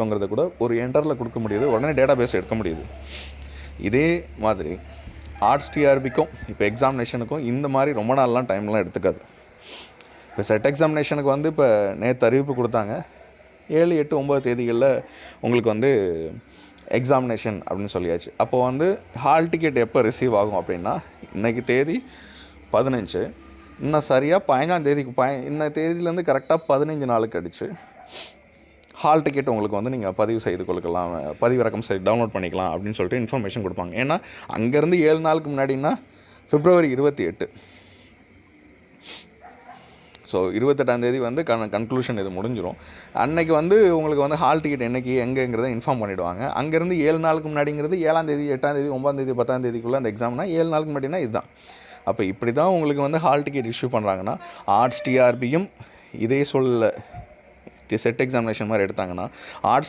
இருக்கோங்கிறத கூட ஒரு என்டரில் கொடுக்க முடியுது, உடனே டேட்டா பேஸ் எடுக்க முடியுது. இதே மாதிரி ஆர்ட்ஸ் டிஆர்பிக்கும் இப்போ எக்ஸாமினேஷனுக்கும் இந்த மாதிரி ரொம்ப நாள்லாம் டைம்லாம் எடுத்துக்காது. இப்போ செட் எக்ஸாமினேஷனுக்கு வந்து இப்போ நேற்று அறிவிப்பு கொடுத்தாங்க, 7, 8, 9 தேதிகளில் உங்களுக்கு வந்து எக்ஸாமினேஷன் அப்படின்னு சொல்லியாச்சு. அப்போது வந்து ஹால் டிக்கெட் எப்போ ரிசீவ் ஆகும் அப்படின்னா, இன்றைக்கி தேதி 15, இன்னும் சரியாக 15ஆம் தேதிக்கு இந்த தேதியிலேருந்து கரெக்டாக 15 நாளுக்கு அடிச்சு ஹால் டிக்கெட் உங்களுக்கு வந்து நீங்கள் பதிவு செய்து கொள்ளலாம், பதிவிறக்கம் செய்து டவுன்லோட் பண்ணிக்கலாம் அப்படின்னு சொல்லிட்டு இன்ஃபர்மேஷன் கொடுப்பாங்க. ஏன்னா அங்கேருந்து 7 நாளுக்கு முன்னாடின்னா February 28. ஸோ 28ஆம் தேதி வந்து கன்க்ளூஷன் இது முடிஞ்சிடும். அன்றைக்கி வந்து உங்களுக்கு வந்து ஹால் டிக்கெட் என்றைக்கு எங்கேங்கிறத இன்ஃபார்ம் பண்ணிவிடுவாங்க. அங்கேருந்து 7 நாளுக்கு முன்னாடிங்கிறது 7ஆம் தேதி, 8ஆம் தேதி, 9ஆம் தேதி, 10ஆம் தேதிக்குள்ளே அந்த எக்ஸாம்னா 7 நாளுக்கு முன்னாடினா இதுதான். அப்போ இப்படி தான் உங்களுக்கு வந்து ஹால் டிக்கெட் இஷ்யூ பண்ணுறாங்கன்னா, ஆர்ட்ஸ் டிஆர்பியும் இதே சொல்ல செட் எக்ஸாமினேஷன் மாதிரி எடுத்தாங்கன்னா, ஆர்ட்ஸ்